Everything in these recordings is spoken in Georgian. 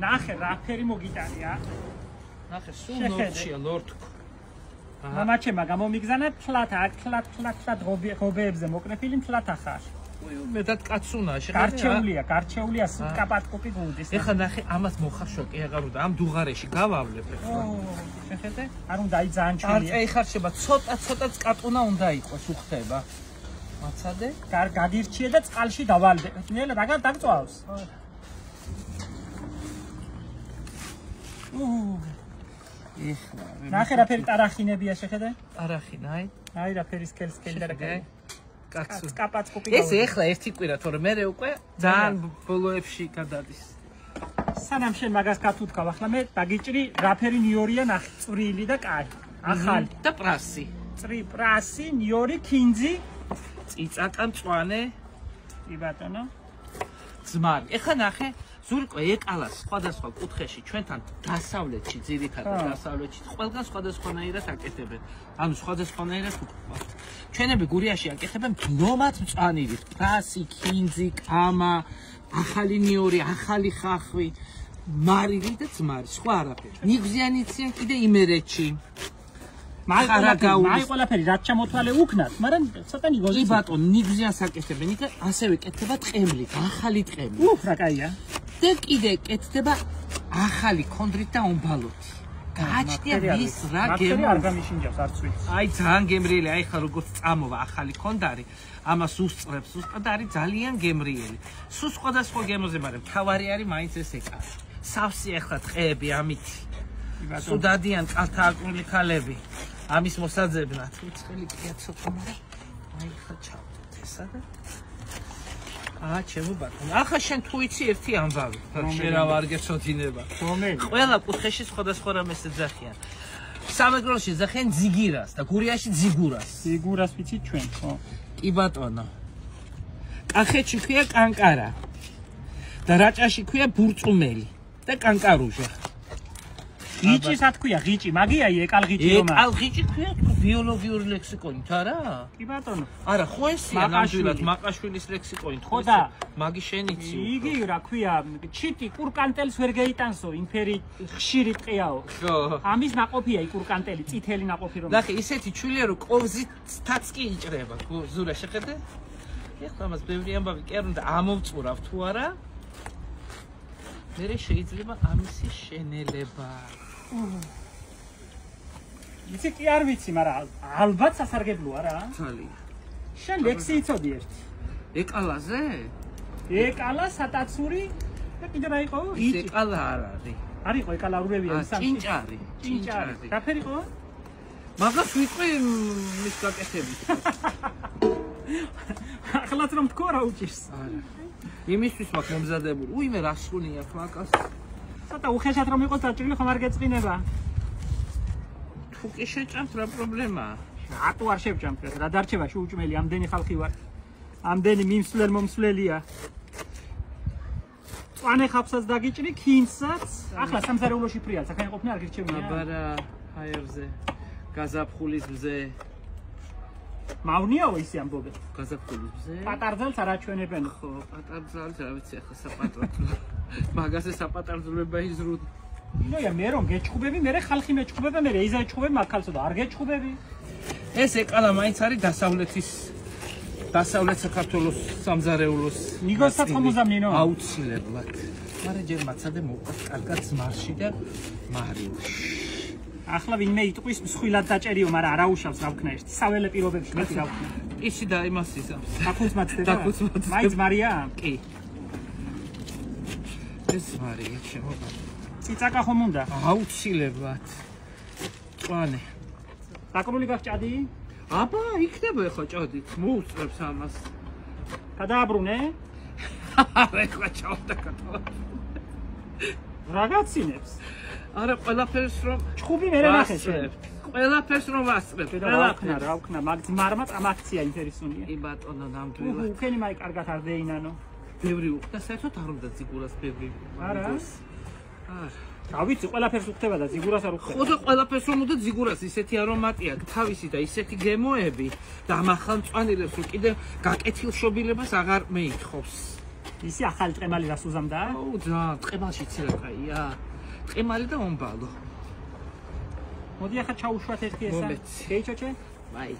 ნახე რა ფერი მოგიტანია. ნახე სულ ნორჩია ლორდკო. მამაჩემა გამომიგზანა თლათ აქ თლათ ღობეებზე მოკნეფილი თლათ ახარ. მეტად კაცუნაა შეხედე. გარჩეულია სიკაპატკოპი გუდის. ეხლა ნახე ამას მოხაშოკი აღარ უნდა ამ დუღარეში გავავლებ ეხლა. შეხედე? არ უნდა აი ძალიან ჭირია. არ ეხარშება ცოტაც კატუნა უნდა იყოს უხდება. მაცადე? გაგირჩიე და წყალში დავალდე. ნელა დაგარ დაგწვავს. ეხლა ნახე რა ფერი ტარახინებია შეხედე? ტარახინა აი რა ფერი სკელი და კაცი. კაპატკოპი. ეს ეხლა ერთი კვირა თორე მე უკვე ძალიან ბოლოებში გადადის. სანამ შენ მაგას გათუთქავ ახლა მე დაგიჭრი რა ფერი ნიორია ნახე წვრილი და კაი. ახალი და პრასი. პრასი, ნიორი, ქინძი, წიწაკა მწვანე. კი ბატონო. ძმარი. ეხლა ნახე ზურიკო ეკალას სხვადასხვა კუთხეში ჩვენთან დასავლეთში ძირითადად დასავლეთში ყველგან სხვადასხვანაირად აკეთებენ. ანუ სხვადასხვანაირად უყვართ. ჩვენები გურიაში აკეთებენ ბლომად მწვანილით, პრასი, ქინძი, კამა, ახალი ნიორი, ახალი ხახვი, მარილი და ძმარი, სხვა არაფერი. ნიგზიანიციან კიდე იმერეთში. მაი ყველაფერი რაც ჩამოთვალე უქნათ, მაგრამ ცოტა ნიგოზი. კი ბატონო, ნიგზიანს აკეთებენ, იქ ასევე კეთდება ტყემლი, ახალი ტყემლი. რა კაია. და კიდე კეთდება ახალი კონდრით და ომბალოთ. გააჩნია ვის რა გემო არ გამიშინჯავს არც ვიცი. აი ძალიან გემრიელი, აი ხა როგორც წამოვა ახალი კონდარი, ამას უსწრებს უბრალოდ არის ძალიან გემრიელი. სულ სხვადასხვა გემოზე, მაგრამ თავარი არის მაინც ეს ეკა. სავსე ახლა ტყეები ამით. სულ დადიან კალთა აკრული ქალები. ამის მოსაძებნად. უცხელი კია ცოტა მაგრამ აი ხა ჩავდეთ ესა და ჩემო ბატონო. ახლა შენ თუ იცი ერთი ამბავი, შენ რა ვარ გეცოდინება. ყველა კუთხეში სხვადასხვა რამეს ეძახიან. სამეგრელოში ეძახიან ძიგირას და გურიაში ძიგურას. ძიგურას ვიცით ჩვენ, ხო? კი ბატონო. კახეთში ქვია კანკარა. და რაჭაში ქვია ბურწუმელი და კანკარუჟა. ღიჭი სათქვია, ღიჭი, მაგიაი ეკალღიჭი რომა. ეკალღიჭი ქვია ბიოლოგიური ლექსიკონით, არა? კი ბატონო. არა, ხო ესია ნამდვილად მაყაშვილის ლექსიკონით, ხო და მაგი შენ იცი. იგი რა ქვია, ჩიტი კურკანტელს ვერ გეიტანსო, იმფერი ხშირი ტყეაო. ხო. ამის ნაყოფია კურკანტელი, წითელი ნაყოფი რომ. ნახე, ისეთი ჩვილია რომ კოვზითაც კი იჭრება, ზურა შეხედე? ეხლა მას ბევრი ამბავი კი არ უნდა ამოვწურავ თუ არა? მე შეიძლება ამისი შენელება. იცი კი არ ვიცი, მაგრამ ალბათ სასარგებლოა რა. ძალიან. შენ ლექსი იცოდი ერთ. ეკალაზე? ეკალა სატაცური და კიდე რა იყო? ეკალა არ არის. არ იყო ეკალა ურევია ისამში. ჭინჭარი. ჭინჭარი. რა ფერი იყო? მაგას ვიტყვი მის გაკეთებით. ახლაც რომ თქო რა უჭირს. არა. იმისთვის მაქვს მომზადებული. უიმე რა სრული აქვს მაგას. ცოტა უხეშად რომ იყოს დაჭრილი ხომ არ გეწვინება. თუ კი შეჭამთ რა პრობლემაა? რატო არ შევჭამთ? რა დარჩება შეუჭმელი ამდენი ხალხი ვარ. ამდენი მიმსვლელია. წვანე ხაფსაც დაგიჭრი, ქინცსაც. ახლა სამზარეულოში ფრიალ, საქმე ყოფნა არ გირჩევია. აბარა ჰაერზე. გაზაფხულის მზე. მავნიაო ისე ამბობენ. გაზაფხულის მზე. პატარძალს არ აჩვენებენ. ხო, პატარძალს რა ვიცი ახლა საპატარძლო. მაგაზე საპატარძლოება იზრუნ. ნოია მე რომ გეჭხუბები, მე ხალხი მეჭხუბება, მე ეზა ეჭხუბები მაგალსო და არ გეჭხუბები. ეს ეკალა მაინც არის დასავლეთ საქართველოს სამზარეულოს. ნიგოსაც ხომუზამნინო? აუცილებლად. მაგრამ ჯერ მაცადე მოყვას კარგად ზმარში და მარილში. ახლა ვინმე იტყვის მსხვილად დაჭერიო, მაგრამ არა უშავს რა ვქნა ერთი. საველე პირობებში მეტი რა ვქნა. ისი და იმას იზამს. დაკუნც მაცდება? დაკუნც მაცდება. მაინც მარია? კი. ეს მარია შემოგა. ციცაკა ხომ უნდა? აუცილებლად. წვანე. დაკრული გახჭადი? აბა, იქნება ახლა ჭადით. მოუსწრებს ამას. გადააბრუნე? არა, ახლა ჩავდა კატო. რაღაცინებს. არა, ყველაფერს რომ ჭხუბი მე ნახე შენ. ყველაფერს რომ ვასწრებ. რა ვქნა, მაგ ძმარმა წამაქცია ინტერესუნია. კი ბატონო, ნამდვილად. უხენი მაი კარგად არ δεინანო. ბევრი უხდა, საერთოდ არ უნდა ციგურას ბევრი. არა? არა. რა ვიცი, ყველაფერს უხდება და ციგურას არ უხდება. ხო და ყველაფერს რომ უნდა ციგურას ისეთი არომატია, თავისი და ისეთი გემოები და ამ ახალ მწვანილებს რომ კიდე გაკეთილშობილებას აღარ მეითხოვს. ისი ახალი ტყემალი რას უზამდა? აუ ძალიან ტყემალში ცირა კაია. ტყემალი და მომბალო. მოდი ახლა ჩაუშვათ ერთი ესა. გეიჩოჩე? მაი.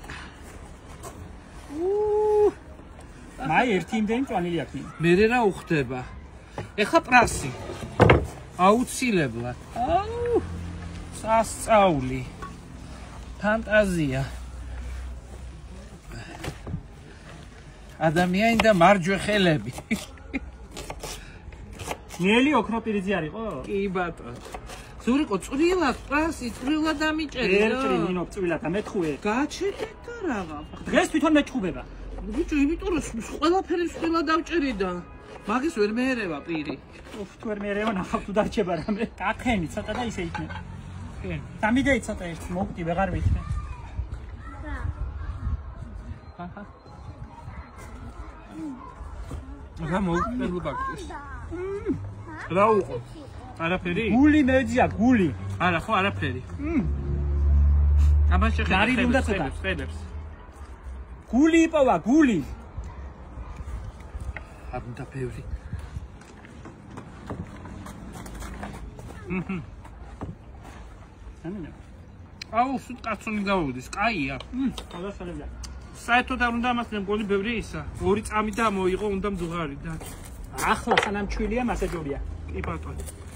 მაი ერთი იმდენი მწვანილი აქვს. მე რა უხდება? ეხა პრასი. აუცილებლად. აუ სასწაული. ფანტაზია. ადამიანი და მარჯვე ხელები. ნელი ოქროპირიძე არისო? კი ბატონო. ზურიკო წვრილად პრასი წვრილად ამიჭერი რა. ერჭრი ნინო წვრილად ამეთხოვე. გაჩერეთ და რაღა. დღეს თვითონ მეჩხუბება. ბიჭო, იმიტომ რომ ყველაფერი წვრილად დავჭერი და მაგის ვერ მეერევა პირი. უფ თუ ვერ მეერევა ნახავ თუ დარჩება რამე. აკხენი ცოტა და ისე იქნება. კენ. დამიდეი ცოტა ერთი მოვკვდი ვეღარ ვიქნე. აჰა. რა მოვკდები ბაქტის. რა უყო? არაფერი? გული მეძია, გული. არა ხო, არაფერი. აბა შეხედე. ნარიდი უნდა ცოტა. ხელებს. გული იპოვა, გული. არ უნდა ბევრი. აუ, სულ კაცონი გავუდის, კაია. გადასალებია. საერთოდ არ უნდა ამას მეგონი ბევრი ისა. 2 წამი და მოიღო, უნდა მძღვარი და. ახლა სანამ ჩვილია მასე ჯობია. კი ბატონო.